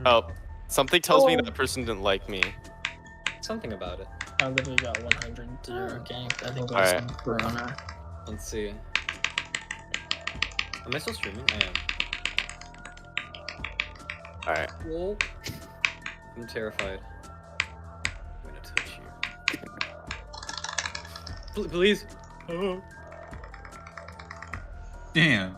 Oh, something tells me that person didn't like me. Something about it. I literally got 100 ganked. I think Alright. that's on Corona. Let's see. Am I still streaming? I am. Alright. Whoa. I'm terrified. I'm gonna touch you. Please. Damn.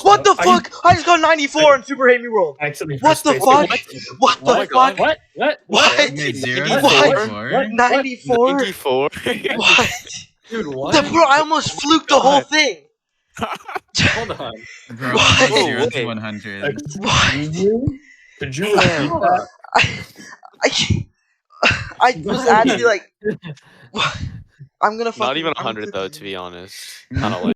What the fuck? I just got 94 in Super Hate Me World. What the fuck? What the fuck? What? What? You made 0 What? to 4? 94? 94. What? Dude, what? Bro, I almost fluked the whole thing. Hold on. Bro, What? 0 to Wait. 100. What? Could you repeat that? I was actually like, what? I'm gonna fucking. Not even I'm 100 though, to be honest. Kinda like.